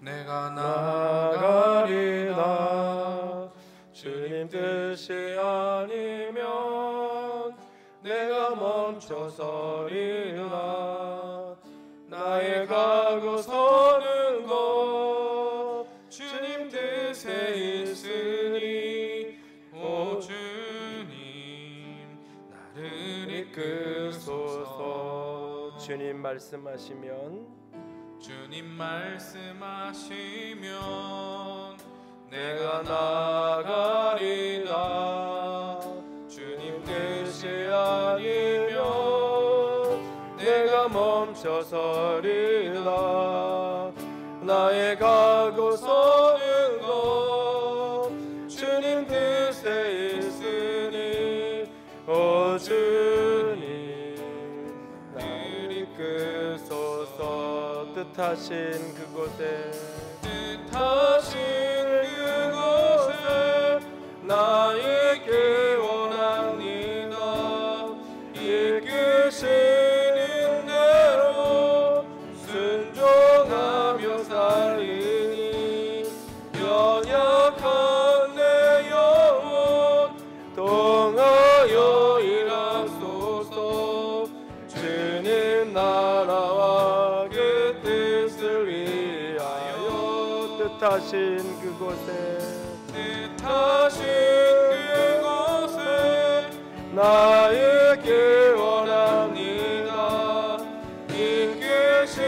내가 나아가리다. 주님 뜻이 아니면 내가 멈춰서리라. 나의 가고 서는 곳 주님 말씀하시면 주님 말씀하시면 내가 나가리라. 주님 뜻이 아니면 내가 멈춰서리라. 나의 가고 서는 것 주님 뜻에 있으니 오 주님 나를 이끄소서. 뜻하신 그곳에 나 있기 원합니다. 이끄시는 대로 순종하며 살리니 연약한 내 영혼 동하여 일하소서. 주님 나라와 그 뜻을 위하여 뜻하신 그곳에 나 있기 원합니다. 이끄시는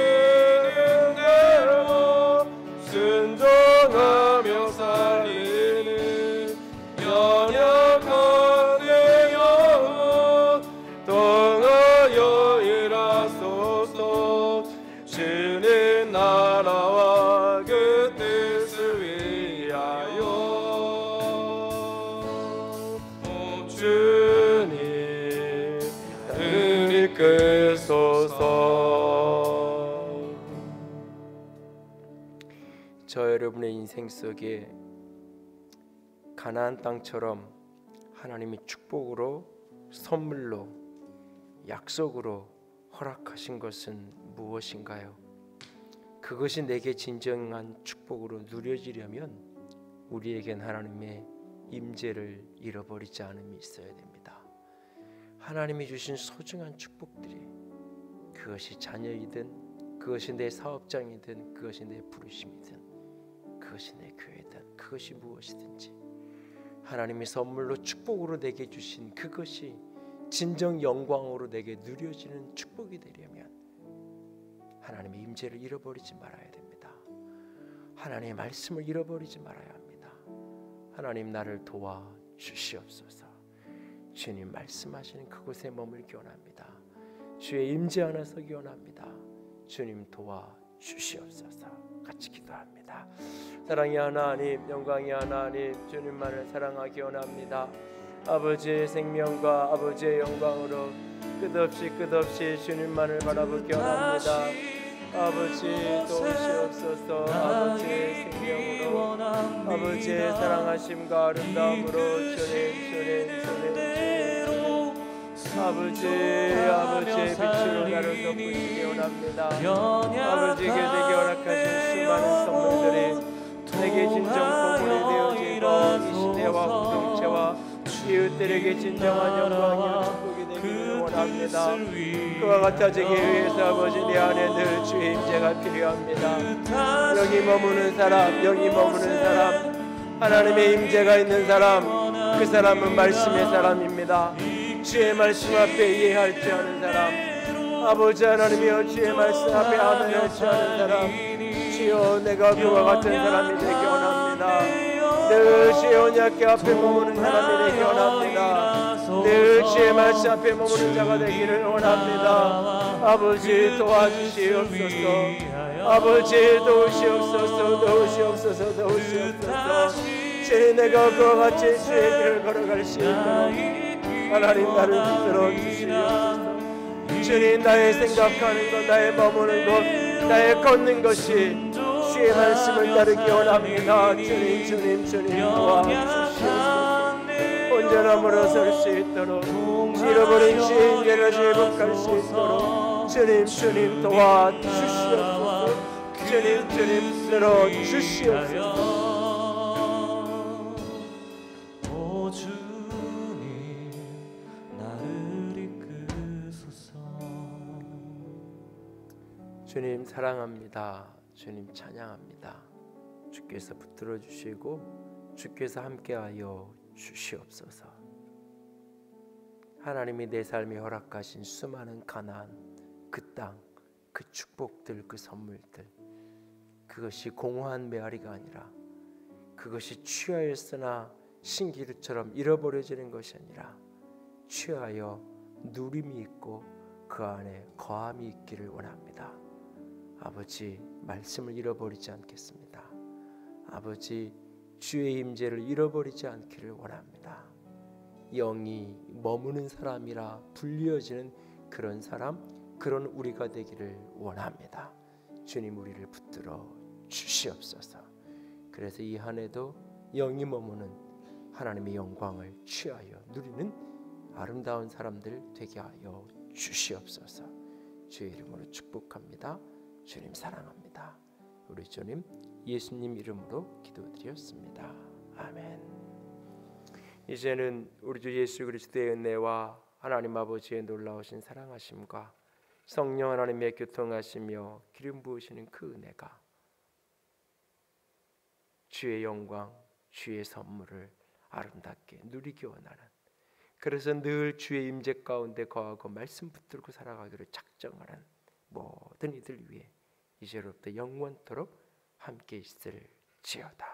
대로 순종하며 살리니 연약한 내 영혼 동하여 일하소서. 주님 나라와 그 뜻을 위하여 주님 나를 이끄소서. 저 여러분의 인생 속에 가나안 땅처럼 하나님이 축복으로, 선물로, 약속으로 허락하신 것은 무엇인가요? 그것이 내게 진정한 축복으로 누려지려면 우리에겐 하나님의 임재를 잃어버리지 않음이 있어야 됩니다. 하나님이 주신 소중한 축복들이, 그것이 자녀이든 그것이 내 사업장이든 그것이 내 부르심이든 그것이 내 교회든 그것이 무엇이든지 하나님이 선물로 축복으로 내게 주신 그것이 진정 영광으로 내게 누려지는 축복이 되려면 하나님의 임재를 잃어버리지 말아야 됩니다. 하나님의 말씀을 잃어버리지 말아야 합니다. 하나님 나를 도와 주시옵소서. 주님 말씀하시는 그곳에 머물기 원합니다. 주의 임재 안에 서기 원합니다. 주님 도와 주시옵소서. 같이 기도합니다. 사랑의 하나님, 영광의 하나님, 주님만을 사랑하기 원합니다. 아버지의 생명과 아버지의 영광으로 끝없이 주님만을 바라보기 원합니다. 아버지 도우시옵소서. 아버지의 생명으로, 아버지의 사랑하심과 아름다움으로 주님 아버지의 빛으로 나를 덮으시기 원합니다. 아버지께 내게 허락하신 수많은 선물들이 내게 진정 보물이 되어지고 이 시대와 공동체와 이웃들에게 진정한 영광이요 축복이 되기를 원합니다. 그와 같아지기 위해서 아버지 내 안에 늘 주의 임재가 필요합니다. 여기 머무는 사람, 하나님의 임재가 있는 사람, 그 사람은 말씀의 사람입니다. 주의 말씀 앞에 이해할 줄 아는 사람, 아버지 하나님이여 주의 말씀 앞에 아멘할 줄 아는 사람, 주여 내가 그와 같은 사람이 되기 원합니다. 늘 주의 언약궤 앞에 머무는 사람이 되기 원합니다. 늘 주의 말씀 앞에 머무는 자가 되기를 원합니다. 아버지 도와주시옵소서. 아버지 도우시옵소서. 주님 내가 그와 같이 주의 길을 걸어갈 수 있도록 하나님 나를 붙들어 주시옵소서. 주님 나의 생각하는 것, 나의 머무는 것, 나의 걷는 것이 주의 말씀을 따르기 원합니다. 주님 도와주시옵소서. 온전한 물어설 수 있도록 잃어버린 주의 인재를 회복할 수 있도록 주님 도와주시옵소서. 주님 붙들어 주시옵소서. 주님 사랑합니다. 주님 찬양합니다. 주께서 붙들어 주시고 주께서 함께하여 주시옵소서. 하나님이 내 삶에 허락하신 수많은 가난, 그 땅, 그 축복들, 그 선물들, 그것이 공허한 메아리가 아니라 그것이 취하였으나 신기루처럼 잃어버려지는 것이 아니라 취하여 누림이 있고 그 안에 거함이 있기를 원합니다. 아버지, 말씀을 잃어버리지 않겠습니다. 아버지, 주의 임재를 잃어버리지 않기를 원합니다. 영이 머무는 사람이라 불리어지는 그런 사람, 그런 우리가 되기를 원합니다. 주님, 우리를 붙들어 주시옵소서. 그래서 이 한 해도 영이 머무는 하나님의 영광을 취하여 누리는 아름다운 사람들 되게 하여 주시옵소서. 주의 이름으로 축복합니다. 주님 사랑합니다. 우리 주님 예수님 이름으로 기도드렸습니다. 아멘. 이제는 우리 주 예수 그리스도의 은혜와 하나님 아버지의 놀라우신 사랑하심과 성령 하나님의 교통하시며 기름 부으시는 그 은혜가 주의 영광, 주의 선물을 아름답게 누리기 원하는, 그래서 늘 주의 임재 가운데 거하고 말씀 붙들고 살아가기를 작정하는 모든 이들 위해 이제로부터 영원토록 함께 있을지어다.